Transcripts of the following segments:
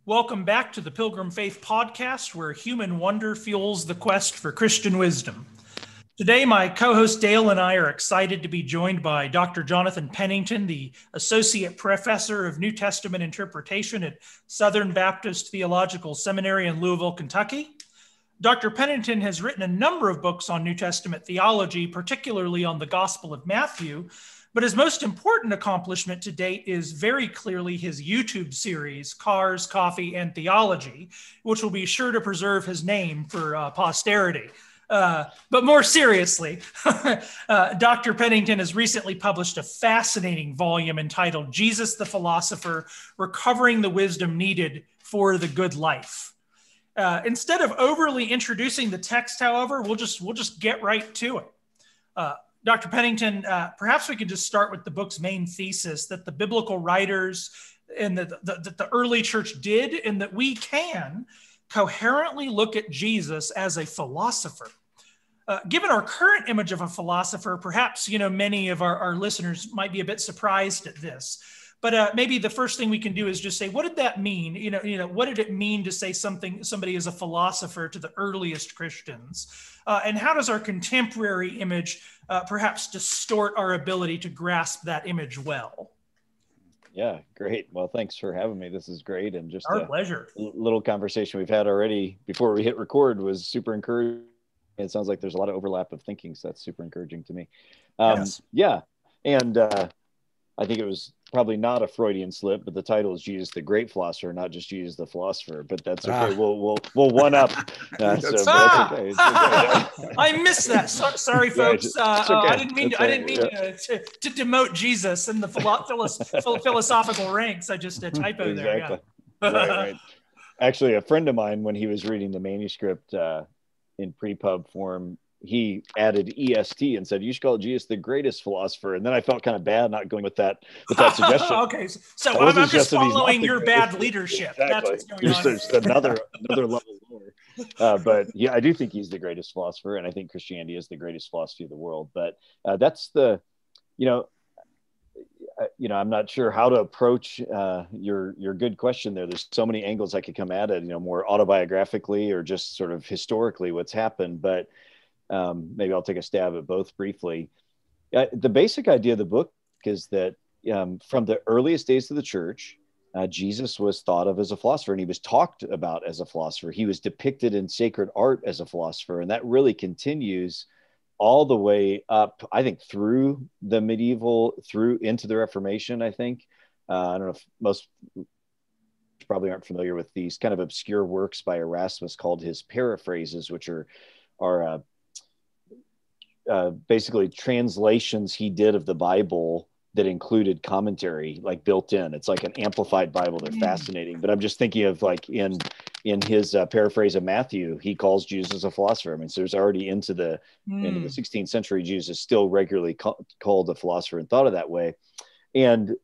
Welcome back to the Pilgrim Faith Podcast, where human wonder fuels the quest for Christian wisdom. Today, my co-host Dale and I are excited to be joined by Dr. Jonathan Pennington, the Associate Professor of New Testament Interpretation at Southern Baptist Theological Seminary in Louisville, Kentucky. Dr. Pennington has written a number of books on New Testament theology, particularly on the Gospel of Matthew, but his most important accomplishment to date is very clearly his YouTube series, Cars, Coffee, and Theology, which will be sure to preserve his name for posterity. But more seriously, Dr. Pennington has recently published a fascinating volume entitled Jesus the Philosopher, Recovering the Wisdom Needed for the Good Life. Instead of overly introducing the text, however, we'll just get right to it. Dr. Pennington, perhaps we could just start with the book's main thesis that the biblical writers and the early church did, and that we can coherently look at Jesus as a philosopher. Given our current image of a philosopher, perhaps many of our listeners might be a bit surprised at this. But maybe the first thing we can do is just say, what did that mean? What did it mean to say somebody is a philosopher to the earliest Christians? And how does our contemporary image perhaps distort our ability to grasp that image well? Yeah, great. Well, thanks for having me. This is great. And just our pleasure. Little conversation we've had already before we hit record was super encouraging. It sounds like there's a lot of overlap of thinking, so that's super encouraging to me. Yes. Yeah. And I think it was probably not a Freudian slip, but the title is Jesus the Great Philosopher, not just Jesus the Philosopher. But that's okay. We'll one up. That's okay. It's okay. I missed that. Sorry, folks. Okay. I didn't mean to demote Jesus in the philosophical ranks. I just typo there. Exactly. Right. Actually, a friend of mine, when he was reading the manuscript in pre-pub form, he added EST and said, you should call it Jesus the Greatest Philosopher. And then I felt kind of bad not going with that suggestion. Okay. So I'm just following your bad leadership. Exactly. That's what's going on. Just another level lower. But yeah, I do think he's the greatest philosopher. And I think Christianity is the greatest philosophy of the world. But that's the, I'm not sure how to approach your good question there. There's so many angles I could come at it, more autobiographically or just sort of historically what's happened. But maybe I'll take a stab at both briefly. The basic idea of the book is that from the earliest days of the church, Jesus was thought of as a philosopher, and he was talked about as a philosopher. He was depicted in sacred art as a philosopher, and that really continues all the way up, I think, through the medieval, through into the Reformation, I think. I don't know if most probably aren't familiar with these kind of obscure works by Erasmus called his paraphrases, which are basically translations he did of the Bible that included commentary like built in. It's like an amplified Bible. They're fascinating. But I'm just thinking of like in his paraphrase of Matthew, he calls Jesus a philosopher. I mean, so there's already into the 16th century, Jesus is still regularly called a philosopher and thought of that way. And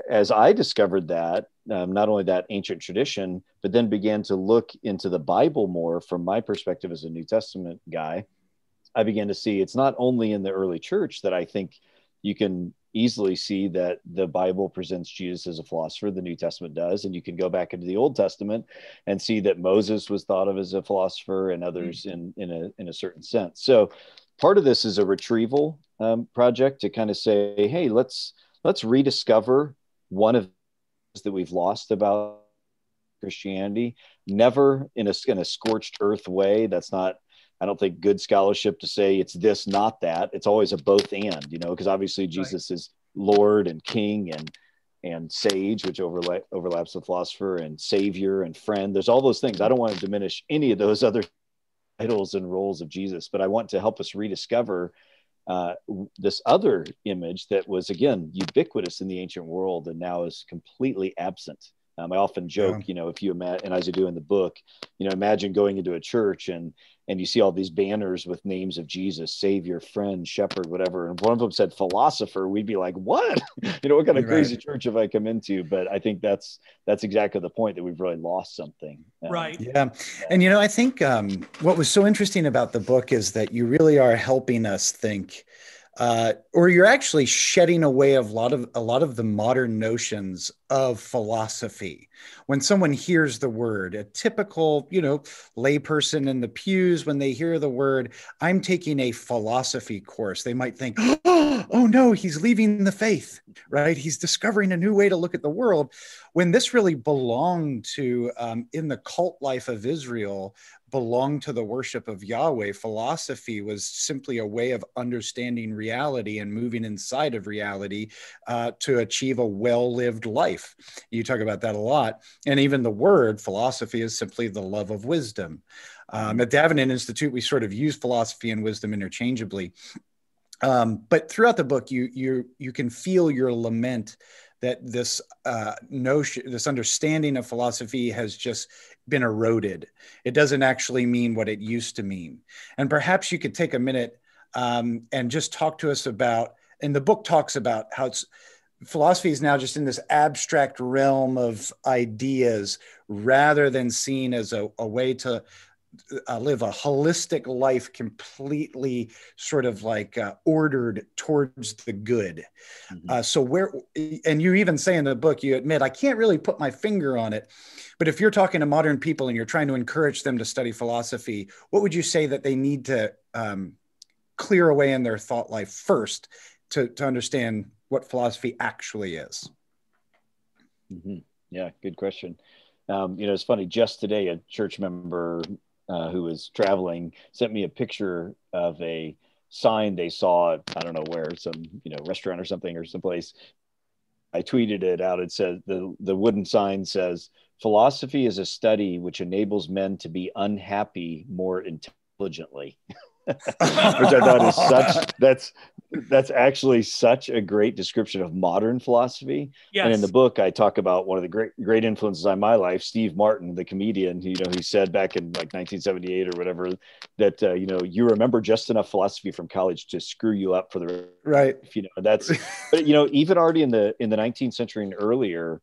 as I discovered that, not only that ancient tradition, but then began to look into the Bible more from my perspective as a New Testament guy, I began to see it's not only in the early church that I think you can easily see that the Bible presents Jesus as a philosopher, the New Testament does, and you can go back into the Old Testament and see that Moses was thought of as a philosopher and others in a certain sense. So part of this is a retrieval project to kind of say, hey, let's rediscover one of that we've lost about Christianity, never in a scorched earth way. That's not, I don't think, good scholarship to say it's this, not that. It's always a both and, because obviously Jesus is Lord and King and sage, which overlaps with philosopher, and savior and friend. There's all those things. I don't want to diminish any of those other titles and roles of Jesus, but I want to help us rediscover this other image that was, again, ubiquitous in the ancient world and now is completely absent. I often joke, if you imagine, and as I do in the book, imagine going into a church and you see all these banners with names of Jesus, Savior, Friend, Shepherd, whatever. And one of them said philosopher. We'd be like, what? What kind of crazy church have I come into? But I think that's exactly the point, that we've really lost something. Right. Yeah. And, I think what was so interesting about the book is that you really are helping us think, or you're actually shedding away a lot of the modern notions of philosophy. When someone hears the word, a typical, layperson in the pews, when they hear the word, I'm taking a philosophy course, they might think, oh no, he's leaving the faith, right? He's discovering a new way to look at the world. When this really belonged to, in the cult life of Israel, belonged to the worship of Yahweh. Philosophy was simply a way of understanding reality and moving inside of reality to achieve a well-lived life. You talk about that a lot. And even the word philosophy is simply the love of wisdom. At Davenant Institute, we sort of use philosophy and wisdom interchangeably. But throughout the book, you can feel your lament that this notion, this understanding of philosophy has just been eroded. It doesn't actually mean what it used to mean. And perhaps you could take a minute and just talk to us about, and the book talks about how philosophy is now just in this abstract realm of ideas rather than seen as a way to live a holistic life, completely sort of like ordered towards the good. So and you even say in the book, you admit, I can't really put my finger on it, but if you're talking to modern people and you're trying to encourage them to study philosophy, what would you say that they need to clear away in their thought life first to understand what philosophy actually is? Yeah, good question. It's funny, just today, a church member who was traveling sent me a picture of a sign they saw at, I don't know where, some restaurant or something or someplace. I tweeted it out. It says, the wooden sign says, philosophy is a study which enables men to be unhappy more intelligently. Which I thought is that's actually such a great description of modern philosophy. Yes. And in the book, I talk about one of the great influences on my life, Steve Martin, the comedian. He said back in like 1978 or whatever that you remember just enough philosophy from college to screw you up for the right. That's but even already in the 19th century and earlier,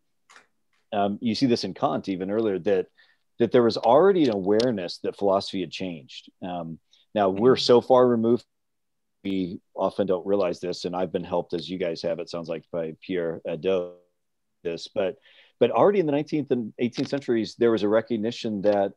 you see this in Kant even earlier that there was already an awareness that philosophy had changed. Now we're so far removed, we often don't realize this, and I've been helped, as you guys have, it sounds like, by Pierre Hadot, but already in the 19th and 18th centuries, there was a recognition that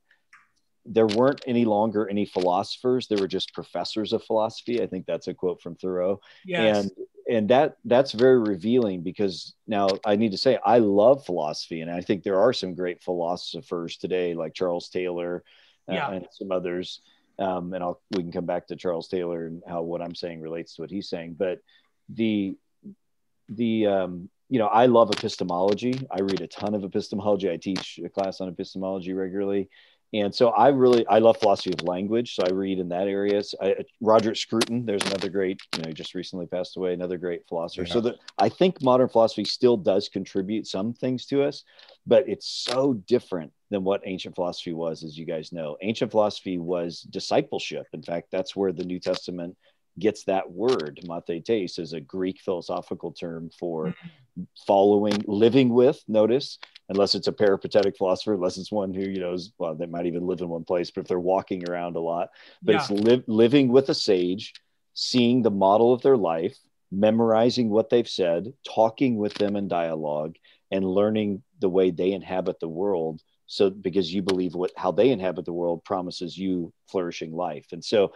there weren't any longer any philosophers. There were just professors of philosophy. I think that's a quote from Thoreau. Yes. And that's very revealing, because now I need to say, I love philosophy. And I think there are some great philosophers today, like Charles Taylor and some others. And we can come back to Charles Taylor and how what I'm saying relates to what he's saying. But I love epistemology. I read a ton of epistemology. I teach a class on epistemology regularly. And so I love philosophy of language. So I read in that area. Roger Scruton, there's another great, he just recently passed away, another great philosopher. Yeah. So I think modern philosophy still does contribute some things to us, but it's so different than what ancient philosophy was, as you guys know. Ancient philosophy was discipleship. In fact, that's where the New Testament gets that word. Mathetes is a Greek philosophical term for following, living with, notice, unless it's a peripatetic philosopher, unless it's one who, they might even live in one place, but if they're walking around a lot, but it's living with a sage, seeing the model of their life, memorizing what they've said, talking with them in dialogue, and learning the way they inhabit the world. So because you believe how they inhabit the world promises you flourishing life. And so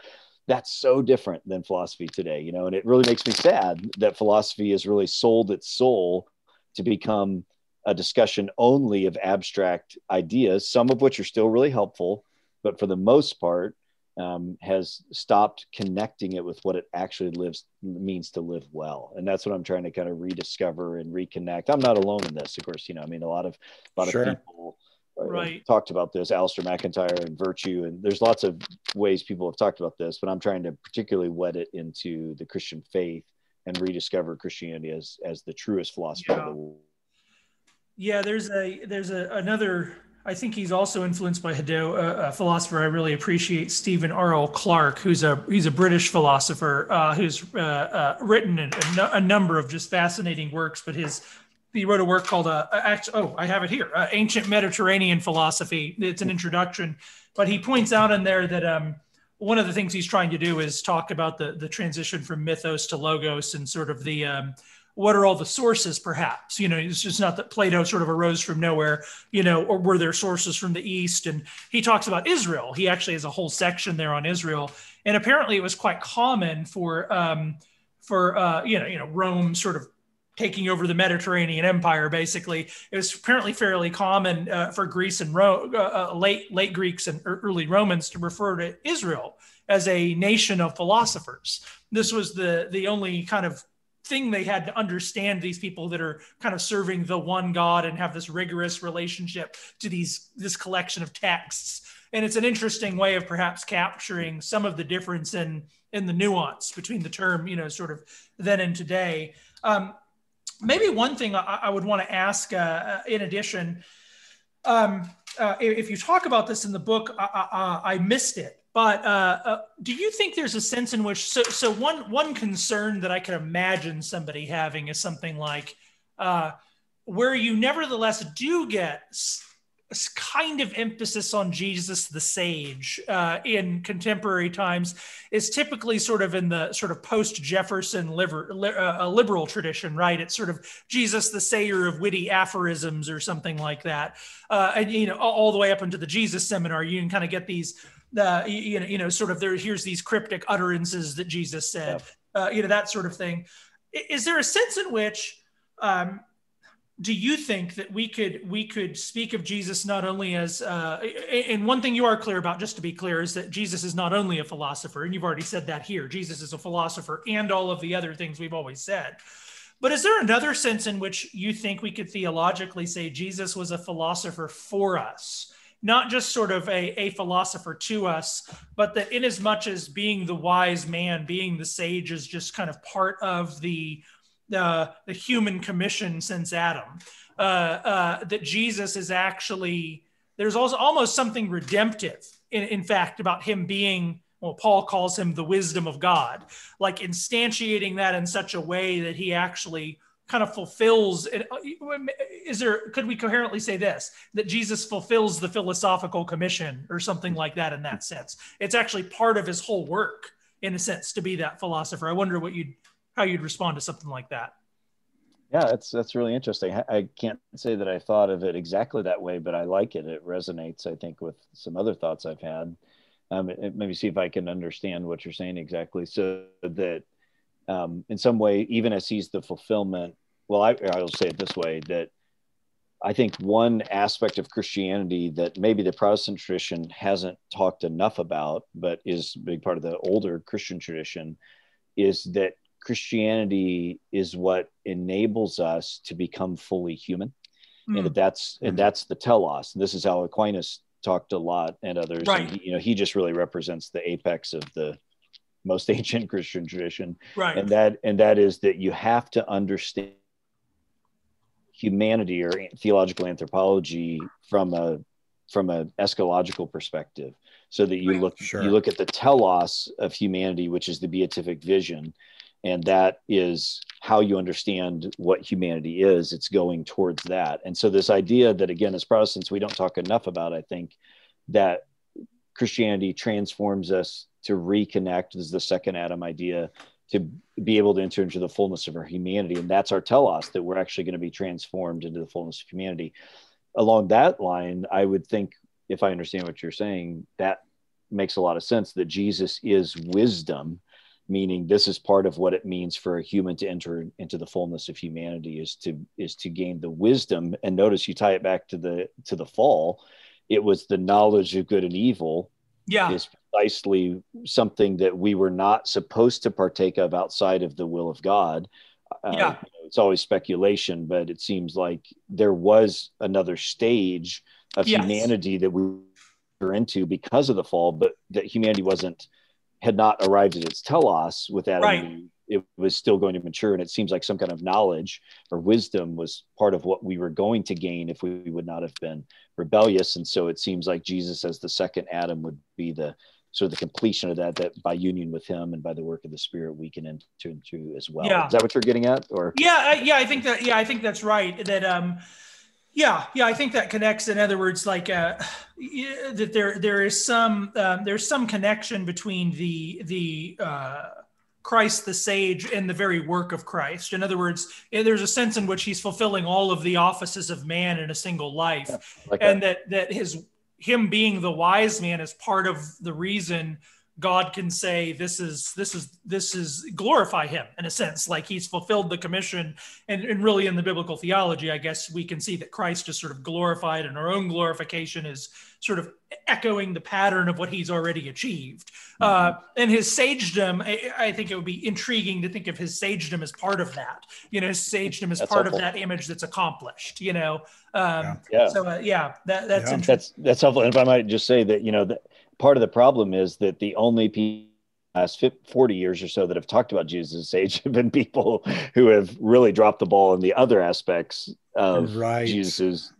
that's so different than philosophy today, and it really makes me sad that philosophy has really sold its soul to become a discussion only of abstract ideas, some of which are still really helpful, but for the most part has stopped connecting it with what it actually means to live well. And that's what I'm trying to kind of rediscover and reconnect. I'm not alone in this, of course, a lot of people talked about this, Alistair McIntyre and virtue, and there's lots of ways people have talked about this, but I'm trying to particularly wed it into the Christian faith and rediscover Christianity as the truest philosophy of the world. Yeah, there's another, I think he's also influenced by Hadot, a philosopher I really appreciate, Stephen R.L. Clark, he's a British philosopher who's written a number of just fascinating works, but he wrote a work called, I have it here, Ancient Mediterranean Philosophy. It's an introduction, but he points out in there that one of the things he's trying to do is talk about the transition from mythos to logos and sort of what are all the sources, perhaps? It's just not that Plato sort of arose from nowhere, or were there sources from the East? And he talks about Israel. He actually has a whole section there on Israel. And apparently it was quite common for Rome sort of taking over the Mediterranean Empire. Basically, it was apparently fairly common for Greece and late Greeks and early Romans to refer to Israel as a nation of philosophers. This was the only kind of thing they had to understand, these people that are kind of serving the one God and have this rigorous relationship to this collection of texts. And it's an interesting way of perhaps capturing some of the difference in the nuance between the term, sort of then and today. Maybe one thing I would want to ask in addition, if you talk about this in the book, I missed it. But do you think there's a sense in which, so one concern that I can imagine somebody having is something like where you nevertheless do get kind of emphasis on Jesus the sage in contemporary times is typically sort of in the sort of post-Jefferson liberal tradition, right? It's sort of Jesus the sayer of witty aphorisms or something like that. And, all the way up into the Jesus seminar, you can kind of get these sort of here's these cryptic utterances that Jesus said, that sort of thing. Is there a sense in which, do you think that we could speak of Jesus not only as, and one thing you are clear about, just to be clear, is that Jesus is not only a philosopher, and you've already said that here, Jesus is a philosopher and all of the other things we've always said. But is there another sense in which you think we could theologically say Jesus was a philosopher for us? Not just sort of a philosopher to us, but that in as much as being the wise man, being the sage is just kind of part of the human commission since Adam, that Jesus is actually, there's also almost something redemptive, in fact, about him being, well, Paul calls him the wisdom of God, like instantiating that in such a way that he actually kind of fulfills it. Could we coherently say this, that Jesus fulfills the philosophical commission or something like that in that sense? It's actually part of his whole work, in a sense, to be that philosopher. I wonder how you'd respond to something like that. Yeah, that's really interesting. I can't say that I thought of it exactly that way, but I like it. It resonates, I think, with some other thoughts I've had. Maybe see if I can understand what you're saying exactly. So that in some way, even as he's the fulfillment, well, I'll say it this way, that I think one aspect of Christianity that maybe the Protestant tradition hasn't talked enough about, but is a big part of the older Christian tradition, is that Christianity is what enables us to become fully human. And that's the telos. And this is how Aquinas talked a lot, and others. Right. And he just really represents the apex of the most ancient Christian tradition. Right. And that is that you have to understand humanity or theological anthropology from a eschatological perspective, so that you look at the telos of humanity, which is the beatific vision, and that is how you understand what humanity is. It's going towards that. And so this idea that, again, as Protestants, we don't talk enough about, I think, that Christianity transforms us to reconnect, this is the second Adam idea, to be able to enter into the fullness of our humanity. And that's our telos, that we're actually going to be transformed into the fullness of humanity. Along that line, I would think, if I understand what you're saying, that makes a lot of sense, that Jesus is wisdom, meaning this is part of what it means for a human to enter into the fullness of humanity, is to gain the wisdom. And notice you tie it back to the fall. It was the knowledge of good and evil. Yeah. Is precisely something that we were not supposed to partake of outside of the will of God. It's always speculation, but it seems like there was another stage of humanity that we were into because of the fall, but that humanity had not arrived at its telos with Adam and Eve. It was still going to mature. And it seems like some kind of knowledge or wisdom was part of what we were going to gain if we would not have been rebellious. And so it seems like Jesus as the second Adam would be the sort of the completion of that by union with him and by the work of the Spirit, we can enter into as well. Yeah. Is that what you're getting at? Or I think that's right. That I think that connects. In other words, like that there's some connection between the Christ the sage in the very work of Christ. In other words, there's a sense in which he's fulfilling all of the offices of man in a single life. Yeah, like and that him being the wise man is part of the reason God can say this is glorify him, in a sense, like he's fulfilled the commission. And really in the biblical theology, I guess we can see that Christ is sort of glorified, and our own glorification is sort of echoing the pattern of what he's already achieved. And his sagedom, I think it would be intriguing to think of his sagedom as part of that. His sagedom is part of that image that's accomplished. That's interesting. That's helpful. And if I might just say that, that part of the problem is that the only people last 40 years or so that have talked about Jesus' sage have been people who have really dropped the ball in the other aspects of Jesus'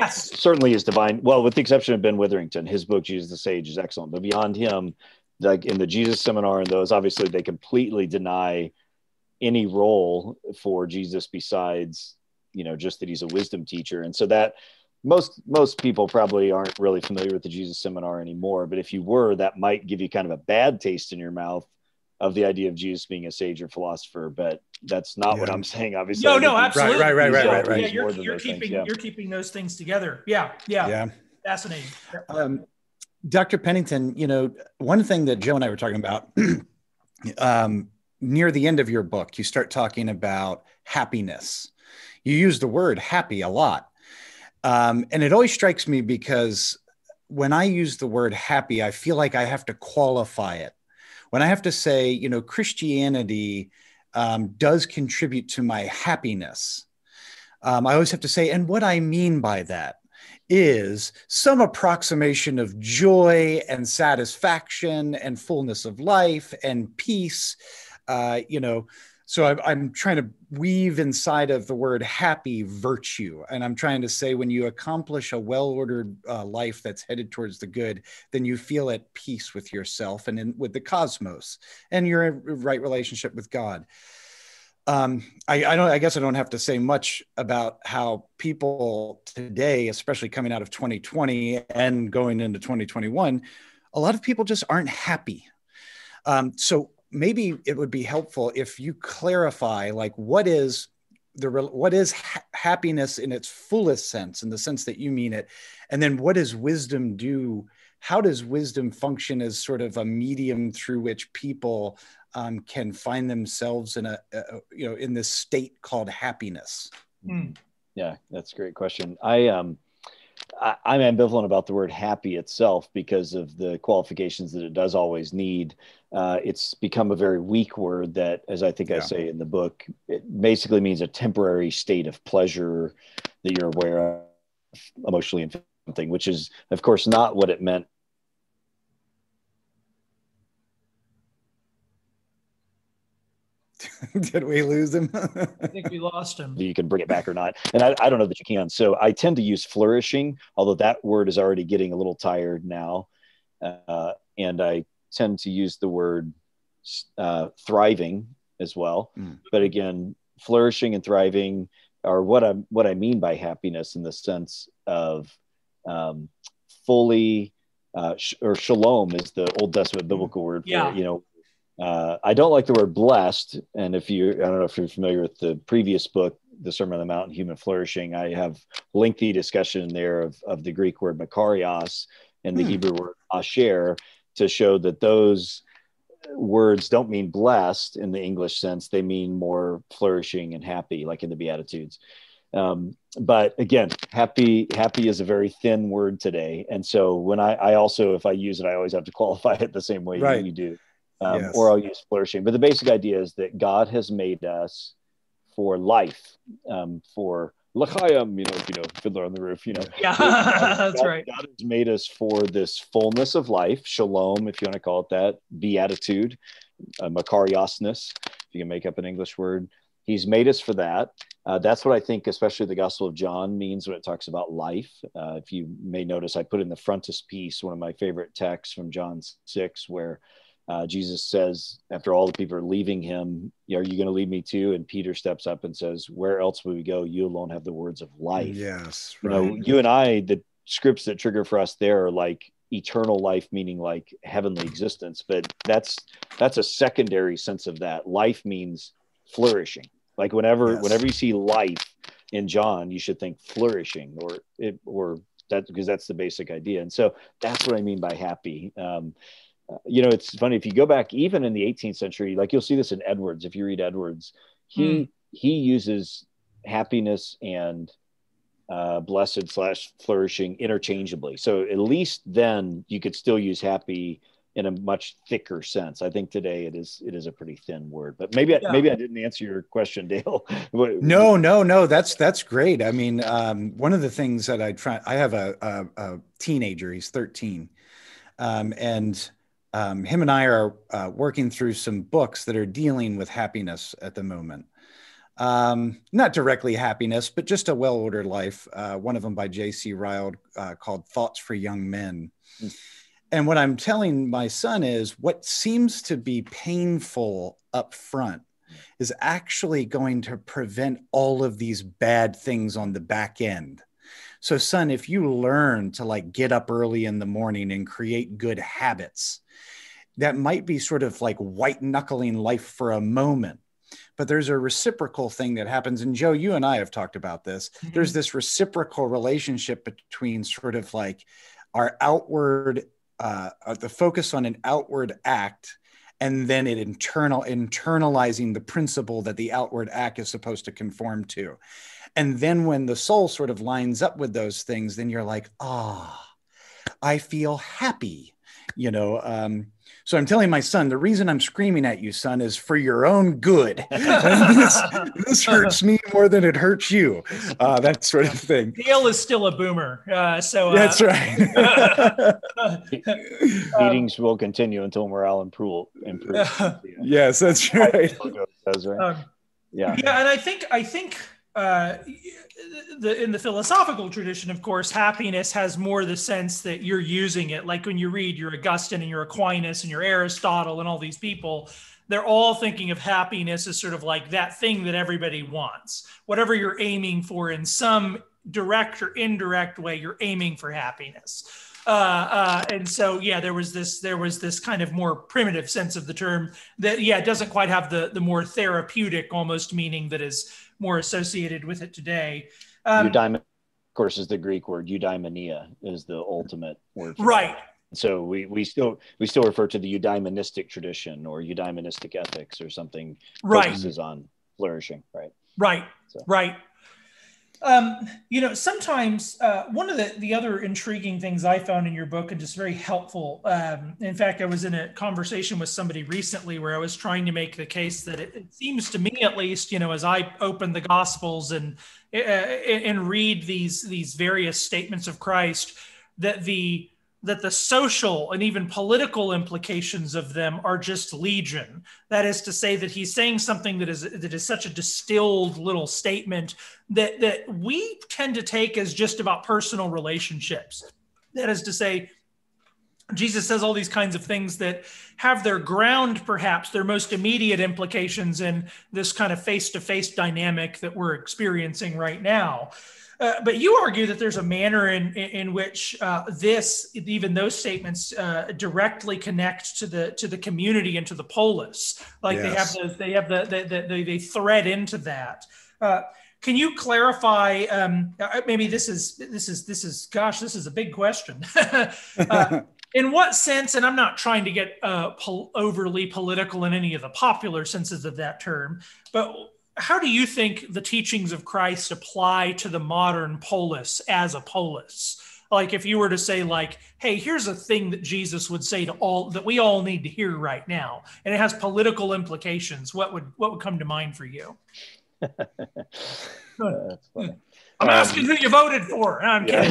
certainly his divine, well, with the exception of Ben Witherington. His book, Jesus the Sage, is excellent. But beyond him, like in the Jesus Seminar and those, obviously they completely deny any role for Jesus besides, just that he's a wisdom teacher. And so that most people probably aren't really familiar with the Jesus Seminar anymore. But if you were, that might give you kind of a bad taste in your mouth of the idea of Jesus being a sage or philosopher. But that's not what I'm saying, obviously. No, absolutely. Right. Yeah, you're keeping those things together. Yeah. Fascinating. Dr. Pennington, one thing that Joe and I were talking about near the end of your book, you start talking about happiness. You use the word happy a lot. And it always strikes me because when I use the word happy, I feel like I have to qualify it. When I have to say, Christianity does contribute to my happiness, I always have to say, and what I mean by that is some approximation of joy and satisfaction and fullness of life and peace, So I'm trying to weave inside of the word happy virtue. And I'm trying to say, when you accomplish a well-ordered life that's headed towards the good, then you feel at peace with yourself and with the cosmos, and you're in a right relationship with God. I guess I don't have to say much about how people today, especially coming out of 2020 and going into 2021, a lot of people just aren't happy. So maybe it would be helpful if you clarify, like, what is happiness in its fullest sense, in the sense that you mean it, and then what does wisdom do? How does wisdom function as sort of a medium through which people can find themselves in in this state called happiness? Yeah, that's a great question. I'm ambivalent about the word happy itself because of the qualifications that it does always need. It's become a very weak word that, as I think I say in the book, it basically means a temporary state of pleasure that you're aware of emotionally and something, which is, of course, not what it meant. Did we lose him? I think we lost him. You can bring it back or not. And I don't know that you can. So I tend to use flourishing, although that word is already getting a little tired now. And I tend to use the word thriving as well. But again, flourishing and thriving are what I mean by happiness, in the sense of fully, or shalom is the Old Testament biblical word for it, I don't like the word blessed. And I don't know if you're familiar with the previous book, The Sermon on the Mount and Human Flourishing, I have lengthy discussion there of the Greek word makarios and the Hebrew word asher, to show that those words don't mean blessed in the English sense. They mean more flourishing and happy, like in the Beatitudes. But again, happy is a very thin word today. And so when I also, if I use it, I always have to qualify it the same way you do. Or I'll use flourishing. But the basic idea is that God has made us for life, for l'chaim, Fiddler on the Roof, Yeah, that's right. God has made us for this fullness of life, shalom, if you want to call it that, beatitude, makariosness, if you can make up an English word. He's made us for that. That's what I think, especially the Gospel of John, means when it talks about life. If you may notice, I put in the frontispiece one of my favorite texts from John 6, where Jesus says, after all the people are leaving him, are you going to leave me too? And Peter steps up and says, where else will we go? You alone have the words of life. Yes. Right. You and I, the scripts that trigger for us there are like eternal life, meaning like heavenly existence, but that's a secondary sense of that. Life means flourishing. Like whenever you see life in John, you should think flourishing, or that, because that's the basic idea. And so that's what I mean by happy. It's funny, if you go back even in the 18th century, like you'll see this in Edwards. If you read Edwards, he uses happiness and blessed / flourishing interchangeably. So at least then you could still use happy in a much thicker sense. I think today it is a pretty thin word, but maybe I didn't answer your question, Dale. No, that's great. I mean, one of the things that I have a teenager, he's 13. And him and I are working through some books that are dealing with happiness at the moment. Not directly happiness, but just a well-ordered life. One of them by J.C. Ryle called Thoughts for Young Men. And what I'm telling my son is what seems to be painful up front is actually going to prevent all of these bad things on the back end. So son, if you learn to like get up early in the morning and create good habits, that might be sort of like white knuckling life for a moment. But there's a reciprocal thing that happens. And Joe, you and I have talked about this. Mm-hmm. There's this reciprocal relationship between sort of like our outward, the focus on an outward act, and then it internalizing the principle that the outward act is supposed to conform to. And then when the soul sort of lines up with those things, then you're like, I feel happy, So I'm telling my son, the reason I'm screaming at you, son, is for your own good. This hurts me more than it hurts you. That sort of thing. Dale is still a boomer. That's right. Meetings will continue until morale improves. Yes, that's right. Yeah. And I think in the philosophical tradition, of course, happiness has more the sense that you're using it. Like when you read your Augustine and your Aquinas and your Aristotle and all these people, they're all thinking of happiness as sort of like that thing that everybody wants. Whatever you're aiming for in some direct or indirect way, you're aiming for happiness. And so, there was this kind of more primitive sense of the term that, it doesn't quite have the more therapeutic almost meaning that is more associated with it today. Eudaimonia, of course, is the Greek word. Eudaimonia is the ultimate word. Right. That. So we still refer to the eudaimonistic tradition or eudaimonistic ethics or something. Focuses on flourishing. Right. Right. So. Right. Sometimes one of the other intriguing things I found in your book and just very helpful. In fact, I was in a conversation with somebody recently where I was trying to make the case that it seems to me, at least, as I open the Gospels and read these various statements of Christ, that the social and even political implications of them are just legion. That is to say that he's saying something that is such a distilled little statement that we tend to take as just about personal relationships. That is to say, Jesus says all these kinds of things that have their ground, perhaps their most immediate implications in this kind of face-to-face dynamic that we're experiencing right now. But you argue that there's a manner in which even those statements directly connect to the community and to the polis. Like yes. they thread into that. Can you clarify? Maybe this is a big question. In what sense? And I'm not trying to get overly political in any of the popular senses of that term, but how do you think the teachings of Christ apply to the modern polis as a polis? Like if you were to say like, hey, here's a thing that Jesus would say to all that we all need to hear right now, and it has political implications, what would come to mind for you? That's funny. I'm asking who you voted for. I'm kidding.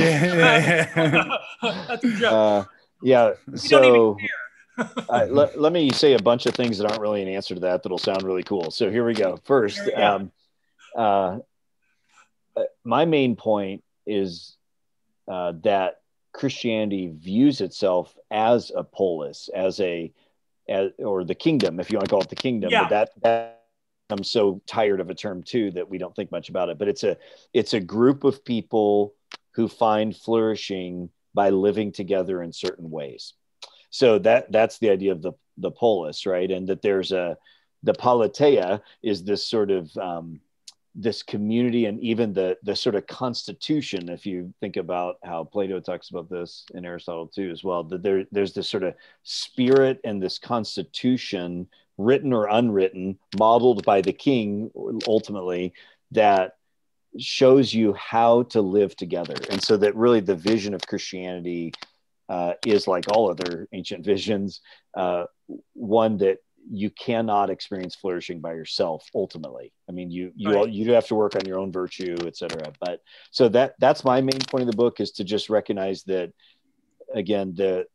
That's a joke. So let me say a bunch of things that aren't really an answer to that'll sound really cool. So here we go. First, my main point is that Christianity views itself as a polis, or the kingdom, if you want to call it the kingdom. Yeah. But that I'm so tired of a term too that we don't think much about it. But it's a group of people who find flourishing by living together in certain ways. So that's the idea of the polis, right? And that there's the politeia is this sort of this community, and even the sort of constitution, if you think about how Plato talks about this, and Aristotle too as well, that there's this sort of spirit and this constitution, written or unwritten, modeled by the king ultimately, that shows you how to live together. And so that really the vision of Christianity is, like all other ancient visions, one that you cannot experience flourishing by yourself. Ultimately, I mean, you do have to work on your own virtue, etc. But so that's my main point of the book, is to just recognize that, again, that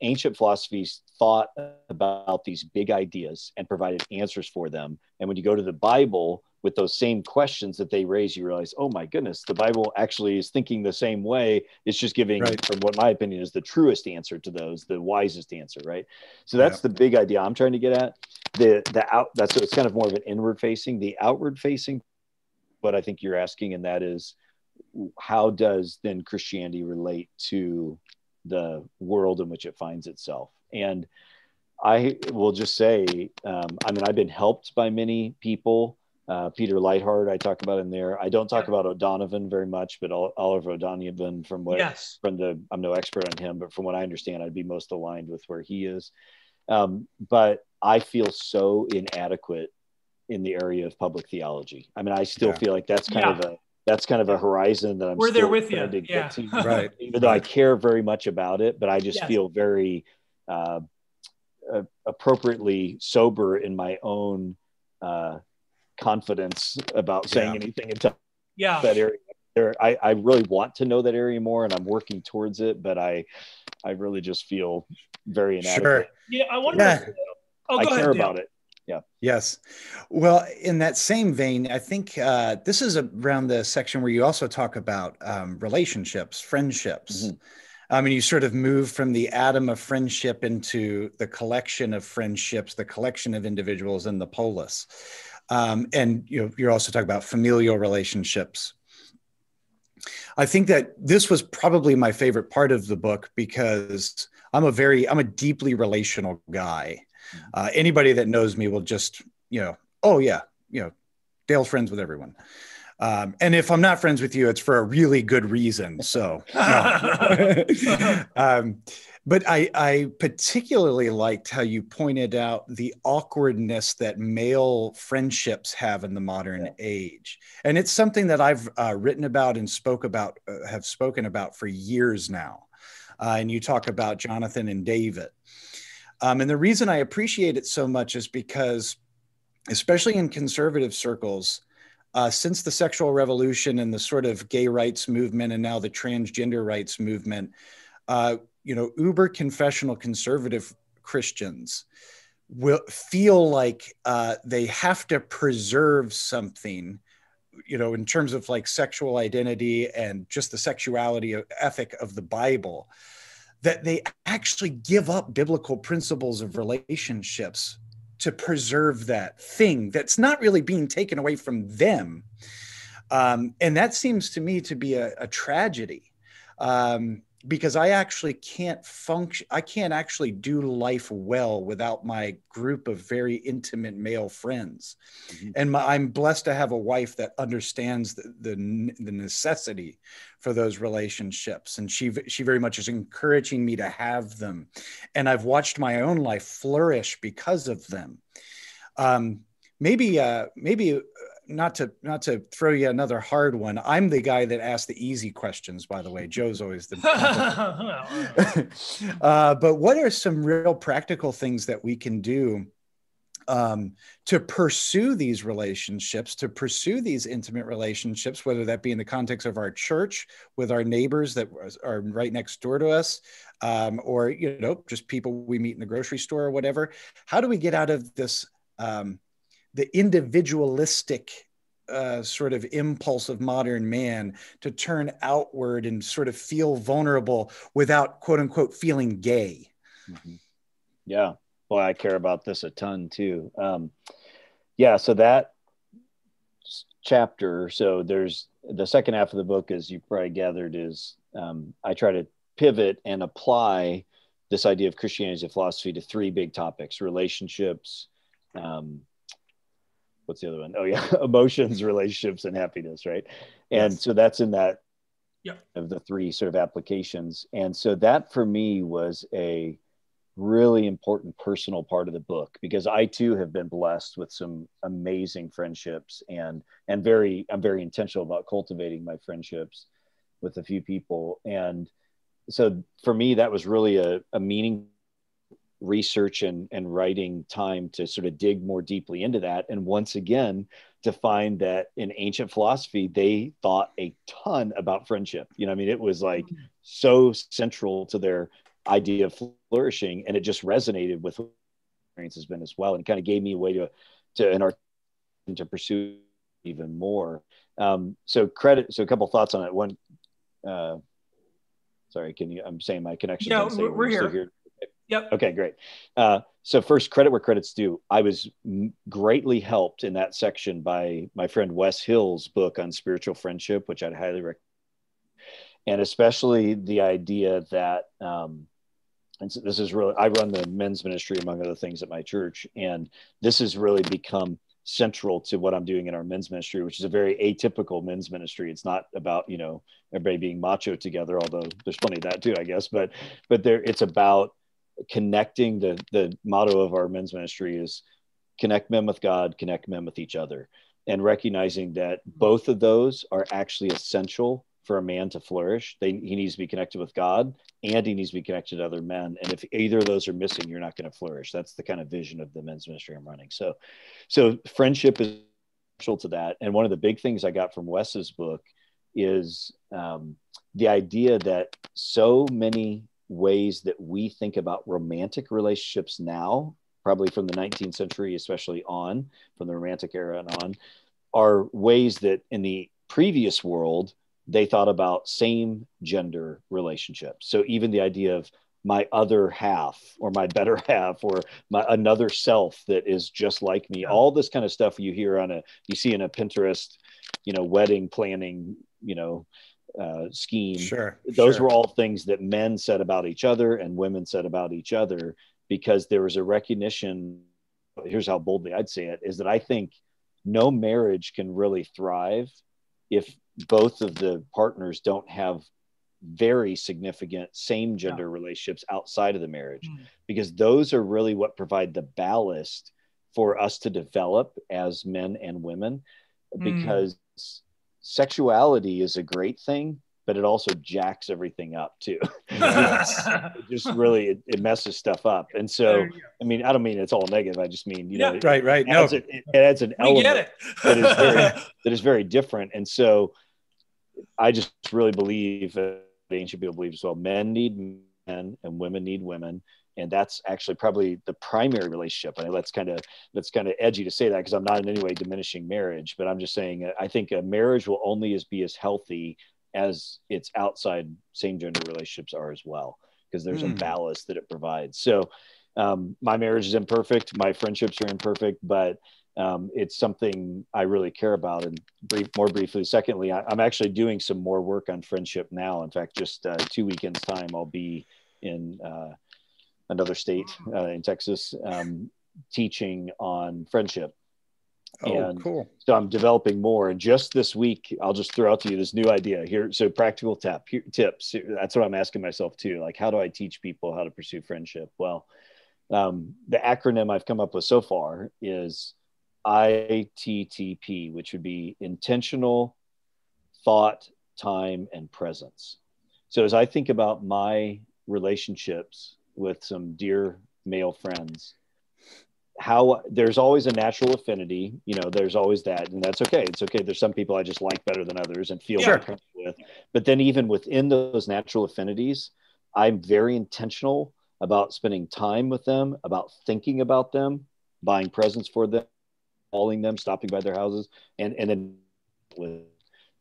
ancient philosophies thought about these big ideas and provided answers for them. And when you go to the Bible with those same questions that they raise, you realize, oh my goodness, the Bible actually is thinking the same way. It's just giving, from what my opinion is, the truest answer to those, the wisest answer, right? So that's the big idea I'm trying to get at. That's it's kind of more of an inward facing. The outward facing, what I think you're asking, and that is, how does then Christianity relate to the world in which it finds itself? And I will just say, I mean, I've been helped by many people. Peter Lightheart, I talk about in there. I don't talk about O'Donovan very much, but Oliver O'Donovan, I'm no expert on him, but from what I understand, I'd be most aligned with where he is. But I feel so inadequate in the area of public theology. I mean, I still feel like that's kind of a horizon that I'm We're still there with trying you. to get to, Right. Even though I care very much about it, but I just feel very appropriately sober in my own confidence about saying anything in that area. I really want to know that area more, and I'm working towards it, but I really just feel very inadequate. Yeah, I wonder. I care about it. Yeah. Yes. Well, in that same vein, I think this is around the section where you also talk about relationships, friendships. Mm-hmm. I mean, you sort of move from the atom of friendship into the collection of friendships, the collection of individuals, and the polis. And you're also talking about familial relationships. I think that this was probably my favorite part of the book, because I'm a deeply relational guy. Anybody that knows me will just, Dale's friends with everyone. And if I'm not friends with you, it's for a really good reason. So, but I particularly liked how you pointed out the awkwardness that male friendships have in the modern age. And it's something that I've written about and have spoken about for years now. And you talk about Jonathan and David. And the reason I appreciate it so much is because, especially in conservative circles, since the sexual revolution and the sort of gay rights movement, and now the transgender rights movement, uber confessional conservative Christians will feel like they have to preserve something, in terms of like sexual identity and just the sexuality ethic of the Bible, that they actually give up biblical principles of relationships to preserve that thing that's not really being taken away from them. And that seems to me to be a tragedy, because I actually can't function. I can't actually do life well without my group of very intimate male friends. Mm-hmm. And I'm blessed to have a wife that understands the necessity for those relationships. And she very much is encouraging me to have them. And I've watched my own life flourish because of them. Maybe not to throw you another hard one. I'm the guy that asks the easy questions, by the way. Joe's always the but what are some real practical things that we can do to pursue these relationships, to pursue these intimate relationships, whether that be in the context of our church, with our neighbors that are right next door to us, or just people we meet in the grocery store or whatever? How do we get out of this the individualistic sort of impulse of modern man to turn outward and sort of feel vulnerable without, quote unquote, feeling gay? Mm-hmm. Yeah. Well, I care about this a ton too. So that chapter, so there's the second half of the book, as you probably gathered, is I try to pivot and apply this idea of Christianity as a philosophy to three big topics: relationships, what's the other one? Oh yeah, emotions, relationships, and happiness, right? And so that's in that of the three sort of applications. And so that for me was a really important personal part of the book, because I too have been blessed with some amazing friendships, and I'm very intentional about cultivating my friendships with a few people. And so for me, that was really a meaning research and writing time to sort of dig more deeply into that. And once again, to find that in ancient philosophy, they thought a ton about friendship. You know, I mean, it was like so central to their idea of flourishing, and it just resonated with what experience has been as well, and kind of gave me a way to pursue even more. So a couple thoughts on it. One, sorry, I'm saying my connection. Yeah, we're here. Yep. Okay, great. So first, credit where credit's due. I was greatly helped in that section by my friend Wes Hill's book on spiritual friendship, which I'd highly recommend. And especially the idea that, and so this is really, I run the men's ministry among other things at my church, and this has really become central to what I'm doing in our men's ministry, which is a very atypical men's ministry. It's not about, everybody being macho together, although there's plenty of that too, I guess, but it's about connecting. The motto of our men's ministry is connect men with God, connect men with each other, and recognizing that both of those are actually essential for a man to flourish. He needs to be connected with God, and he needs to be connected to other men. And if either of those are missing, you're not going to flourish. That's the kind of vision of the men's ministry I'm running. So friendship is essential to that. And one of the big things I got from Wes's book is the idea that so many ways that we think about romantic relationships now, probably from the 19th century, especially from the Romantic era and on, are ways that in the previous world, they thought about same gender relationships. So even the idea of my other half, or my better half, or another self that is just like me, all this kind of stuff you see in a Pinterest, wedding planning, scheme. Those were all things that men said about each other and women said about each other, because there was a recognition. Here's how boldly I'd say it, is that I think no marriage can really thrive if both of the partners don't have very significant same gender relationships outside of the marriage, because those are really what provide the ballast for us to develop as men and women, because sexuality is a great thing, but it also jacks everything up too. It just really, it messes stuff up. And so, I mean, I don't mean it's all negative. I just mean, it adds an element that is very different. And so I just really believe, the ancient people believe as well, men need men and women need women. And that's actually probably the primary relationship. I know that's kind of edgy to say that, because I'm not in any way diminishing marriage, but I'm just saying, I think a marriage will only be as healthy as its outside same gender relationships are as well, because there's a ballast that it provides. So my marriage is imperfect. My friendships are imperfect, but it's something I really care about. And more briefly, secondly, I'm actually doing some more work on friendship now. In fact, just 2 weekends time, I'll be in another state in Texas, teaching on friendship. Cool. So I'm developing more. And just this week, I'll just throw out to you this new idea here. So practical tips. That's what I'm asking myself too. Like, how do I teach people how to pursue friendship? Well, the acronym I've come up with so far is ITTP, which would be intentional, thought, time, and presence. So as I think about my relationships with some dear male friends, how there's always a natural affinity, there's always that, and that's okay. It's okay. There's some people I just like better than others and feel more comfortable with. But then even within those natural affinities, I'm very intentional about spending time with them, about thinking about them, buying presents for them, calling them, stopping by their houses, and then with.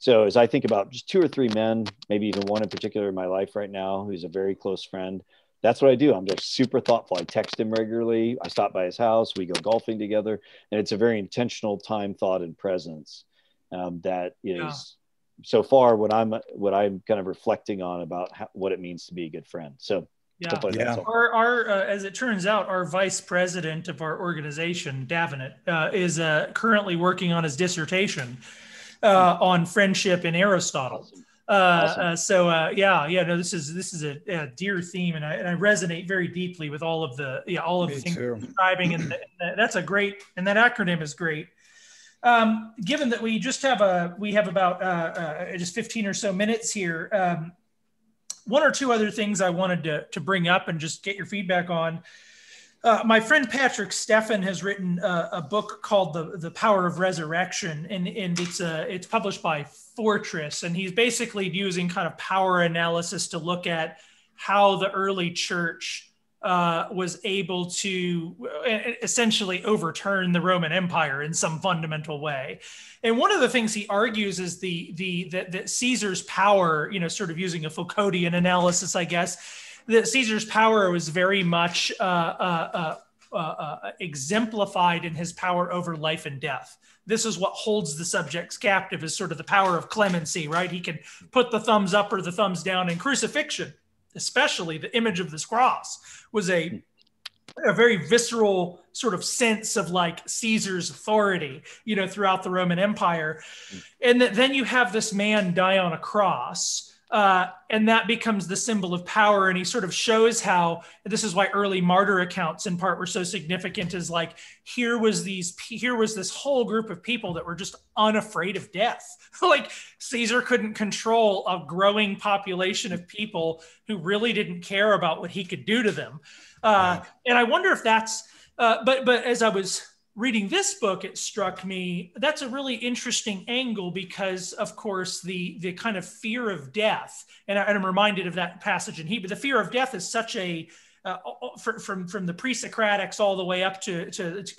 So as I think about just 2 or 3 men, maybe even one in particular in my life right now, who's a very close friend, that's what I do. I'm just super thoughtful. I text him regularly. I stop by his house. We go golfing together. And it's a very intentional time, thought, and presence that is so far what I'm kind of reflecting on about what it means to be a good friend. So yeah. Our as it turns out, our vice president of our organization, Davenant, is currently working on his dissertation on friendship in Aristotle. Awesome. No, this is a dear theme, and I resonate very deeply with all of the things you're describing, and that's a great, and that acronym is great. Given that we have about just 15 or so minutes here, one or two other things I wanted to bring up and just get your feedback on. My friend Patrick Steffen has written a book called The Power of Resurrection, and it's published by Fortress, and he's basically using kind of power analysis to look at how the early church was able to essentially overturn the Roman Empire in some fundamental way. And one of the things he argues is that Caesar's power, sort of using a Foucauldian analysis, I guess, that Caesar's power was very much exemplified in his power over life and death. This is what holds the subjects captive, is sort of the power of clemency, right? He can put the thumbs up or the thumbs down. In crucifixion, especially the image of this cross was a very visceral sort of sense of like Caesar's authority, throughout the Roman Empire. And then you have this man die on a cross. And that becomes the symbol of power. And he sort of shows how this is why early martyr accounts in part were so significant, is like, here was this whole group of people that were just unafraid of death. Like Caesar couldn't control a growing population of people who really didn't care about what he could do to them. And I wonder if that's, but as I was reading this book, it struck me that's a really interesting angle, because of course the kind of fear of death, and I'm reminded of that passage in Hebrew. The fear of death is such a from the pre-Socratics all the way up to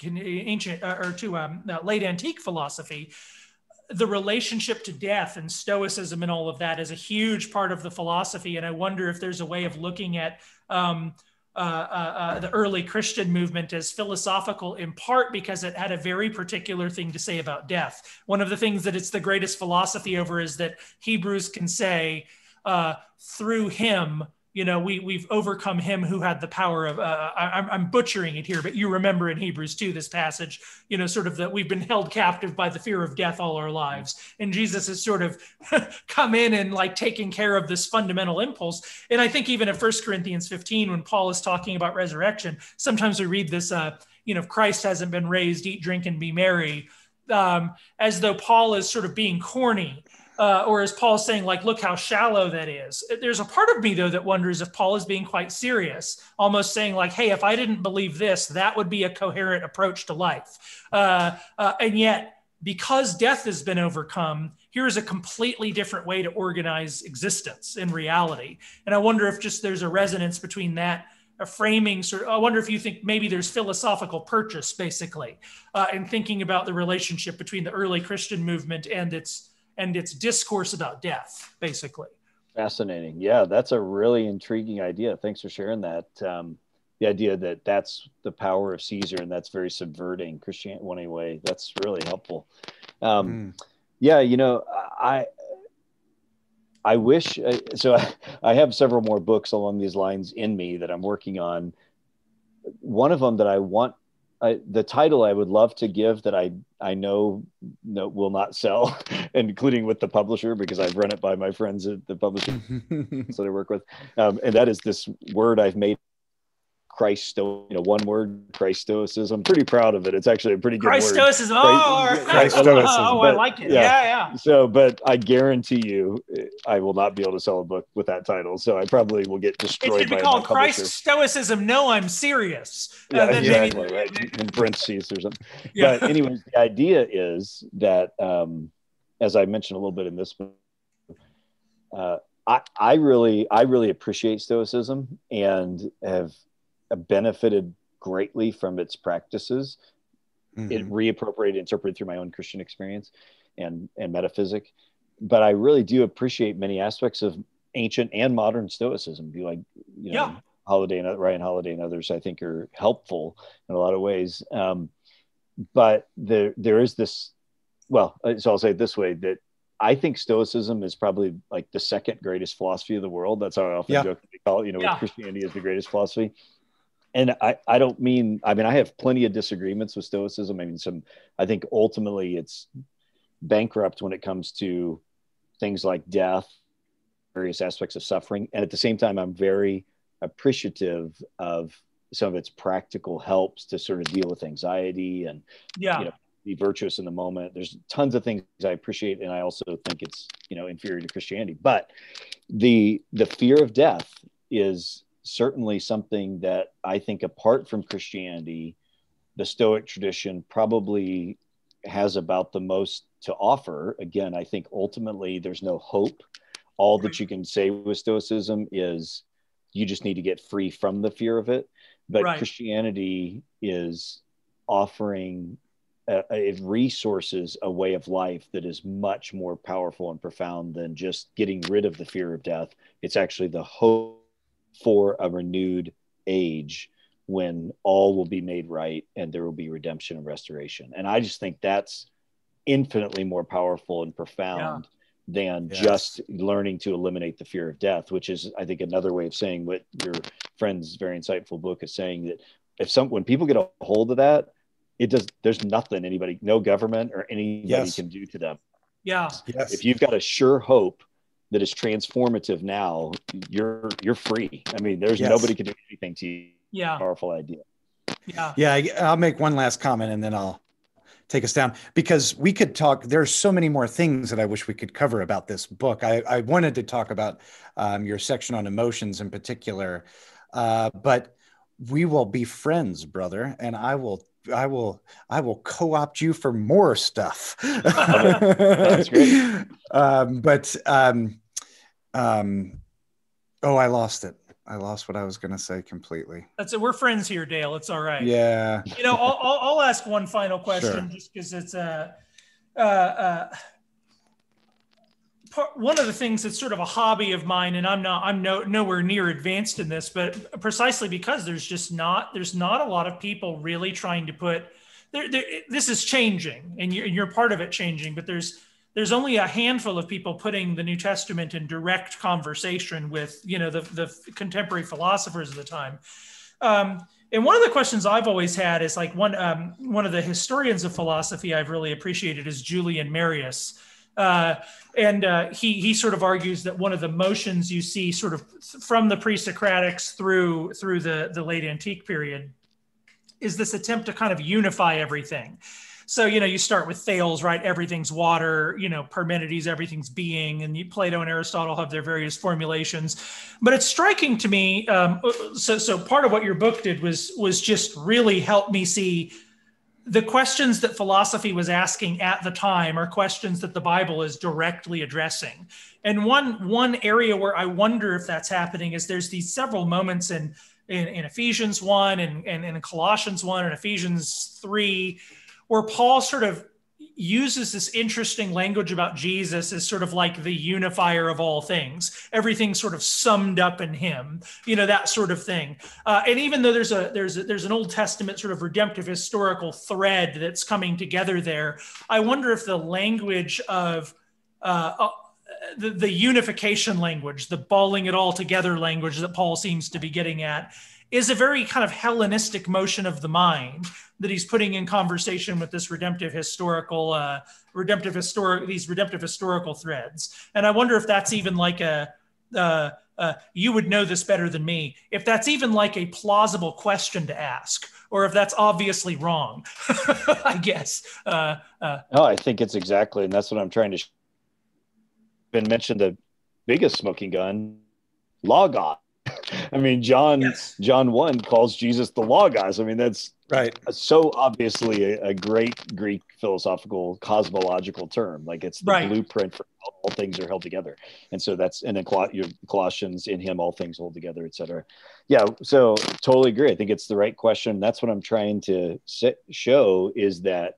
ancient or to late antique philosophy. The relationship to death and Stoicism and all of that is a huge part of the philosophy, and I wonder if there's a way of looking at the early Christian movement as philosophical, in part because it had a very particular thing to say about death. One of the things that it's the greatest philosophy over is that Hebrews can say, through him, we've overcome him who had the power of, I'm butchering it here, but you remember in Hebrews 2, this passage, sort of that we've been held captive by the fear of death all our lives. And Jesus has sort of come in and like taking care of this fundamental impulse. And I think even in 1 Corinthians 15, when Paul is talking about resurrection, sometimes we read this, if Christ hasn't been raised, eat, drink, and be merry, as though Paul is sort of being corny. Or as Paul's saying, like, look how shallow that is. There's a part of me, though, that wonders if Paul is being quite serious, almost saying like, hey, if I didn't believe this, that would be a coherent approach to life. And yet, because death has been overcome, here's a completely different way to organize existence in reality. And I wonder if just there's a resonance between that, a framing sort of, I wonder if you think maybe there's philosophical purchase, basically, in thinking about the relationship between the early Christian movement and its discourse about death, basically. Fascinating. Yeah, that's a really intriguing idea. Thanks for sharing that. The idea that that's the power of Caesar, and that's very subverting Christianity in a way. That's really helpful. Yeah, I wish, so I have several more books along these lines in me that I'm working on. One of them that I want, the title I would love to give that I know will not sell, including with the publisher, because I've run it by my friends at the publisher that I work with. And that is this word I've made, one word, Christoicism. I'm pretty proud of it. It's actually a pretty good word. Christoicism. I like it. Yeah. So, but I guarantee you, I will not be able to sell a book with that title. So I probably will get destroyed. It should be called Christoicism. No, I'm serious. Exactly. Right. In parentheses or something. Yeah. But anyways, the idea is that, as I mentioned a little bit in this book, I really appreciate Stoicism and have benefited greatly from its practices. It reappropriated, interpreted through my own Christian experience and metaphysic. But I really do appreciate many aspects of ancient and modern Stoicism. Ryan Holiday and others, I think, are helpful in a lot of ways. But there is this, so I'll say it this way, that I think Stoicism is probably like the second greatest philosophy of the world. That's how I often joke, call it, with Christianity is the greatest philosophy. And I don't mean, I have plenty of disagreements with Stoicism. I think ultimately it's bankrupt when it comes to things like death, various aspects of suffering. And at the same time, I'm very appreciative of some of its practical helps to sort of deal with anxiety and, be virtuous in the moment. There's tons of things I appreciate. And I also think it's, inferior to Christianity, but the fear of death is certainly something that I think, apart from Christianity, the Stoic tradition probably has about the most to offer. Again, I think ultimately there's no hope. All that you can say with Stoicism is you just need to get free from the fear of it. But Christianity is offering resources, a way of life that is much more powerful and profound than just getting rid of the fear of death. It's actually the hope for a renewed age when all will be made right and there will be redemption and restoration. And I just think that's infinitely more powerful and profound than just learning to eliminate the fear of death, which is, I think, another way of saying what your friend's very insightful book is saying, that when people get a hold of that, there's nothing no government or anybody can do to them. If you've got a sure hope that is transformative now, you're free. There's nobody can do anything to you. Powerful idea. I'll make one last comment and then I'll take us down, because we could talk. There's so many more things that I wish we could cover about this book. I wanted to talk about your section on emotions in particular, but we will be friends, brother, and I will co-opt you for more stuff. That's great. I lost it. I lost what I was going to say completely. That's it. We're friends here, Dale. It's all right. Yeah. I'll ask one final question, just because it's one of the things that's sort of a hobby of mine, and I'm nowhere near advanced in this, but precisely because there's not a lot of people really trying to put this is changing, and you're part of it changing, but there's only a handful of people putting the New Testament in direct conversation with, the contemporary philosophers of the time. And one of the questions I've always had is like one of the historians of philosophy I've really appreciated is Julian Marius. And he sort of argues that one of the motions you see sort of from the pre-Socratics through the late antique period is this attempt to kind of unify everything. So, you start with Thales, right? Everything's water, Parmenides, everything's being, and Plato and Aristotle have their various formulations. But it's striking to me. So part of what your book did was just really help me see the questions that philosophy was asking at the time are questions that the Bible is directly addressing. And one area where I wonder if that's happening is there's these several moments in Ephesians 1 and in Colossians 1 and Ephesians 3, where Paul sort of uses this interesting language about Jesus as sort of like the unifier of all things, everything sort of summed up in him, that sort of thing. And even though there's an Old Testament sort of redemptive historical thread that's coming together there, I wonder if the language of the unification language, the balling it all together language that Paul seems to be getting at, is a very kind of Hellenistic motion of the mind that he's putting in conversation with this redemptive historical threads. And I wonder if that's even like you would know this better than me, if that's even like a plausible question to ask, or if that's obviously wrong, I guess. No, I think it's exactly, and that's what I'm trying to been mentioned, the biggest smoking gun, Logos. John 1 calls Jesus the Logos. That's right. So obviously a great Greek philosophical cosmological term. Like it's the blueprint for how all things are held together. And so and then Colossians, in him all things hold together, etc. Yeah, so totally agree. I think it's the right question. That's what I'm trying to show is that,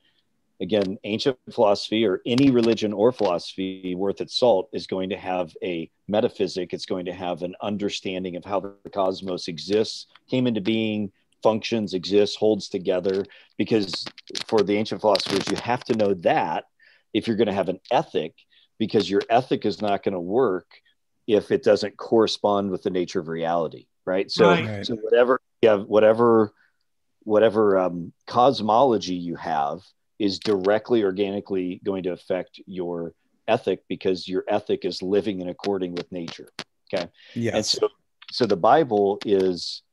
again, ancient philosophy or any religion or philosophy worth its salt is going to have a metaphysic. It's going to have an understanding of how the cosmos exists, came into being, functions, exists, holds together. Because for the ancient philosophers, you have to know that if you're going to have an ethic, because your ethic is not going to work if it doesn't correspond with the nature of reality, right? So, Right. so whatever cosmology you have is directly organically going to affect your ethic, because your ethic is living in according with nature. Okay. Yes. And so the Bible is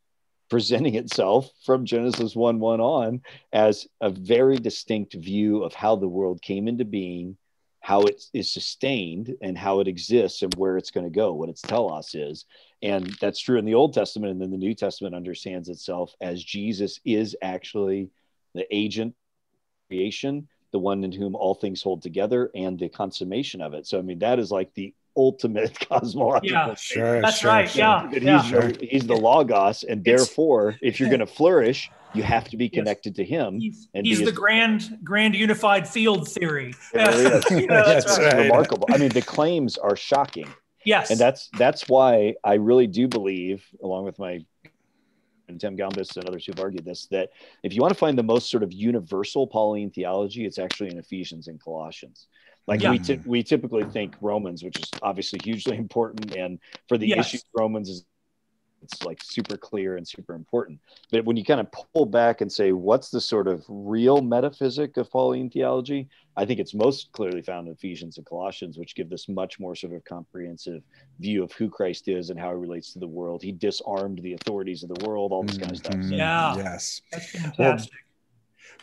presenting itself from Genesis 1:1 on as a very distinct view of how the world came into being, how it is sustained, and how it exists, and where it's going to go, what its telos is. And that's true in the Old Testament. And then the New Testament understands itself as Jesus is actually the agent of creation, the one in whom all things hold together, and the consummation of it. So, I mean, that is like the ultimate cosmological. Sure, That's sure, right. sure. Yeah. That Yeah. he's the Logos, and therefore, if you're going to flourish, you have to be connected to him. He's the grand unified field theory. That's right. remarkable. I mean, the claims are shocking. Yes. And that's why I really do believe, along with my and Tim Gambis and others who've argued this, that if you want to find the most sort of universal Pauline theology, it's actually in Ephesians and Colossians. Like we typically think Romans, which is obviously hugely important, and for the issue of Romans it's like super clear and super important. But when you kind of pull back and say, what's the sort of real metaphysic of Pauline theology? I think it's most clearly found in Ephesians and Colossians, which give this much more sort of comprehensive view of who Christ is and how he relates to the world. He disarmed the authorities of the world, all this kind of stuff. So, Yes. That's fantastic.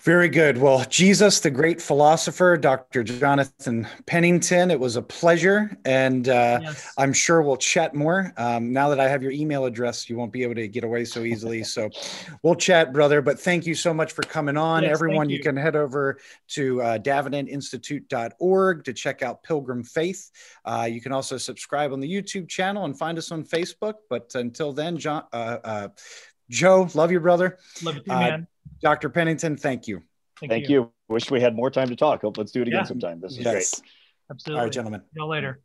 Very good. Well, Jesus, the great philosopher, Dr. Jonathan Pennington, it was a pleasure. And I'm sure we'll chat more. Now that I have your email address, you won't be able to get away so easily. So we'll chat, brother. But thank you so much for coming on. Yes, everyone, you can head over to davenantinstitute.org to check out Pilgrim Faith. You can also subscribe on the YouTube channel and find us on Facebook. But until then, Joe, love you, brother. Love you too, man. Dr. Pennington, thank you. Thank you. Wish we had more time to talk. Hope let's do it again sometime. This is great. Absolutely. All right, gentlemen. See y'all later.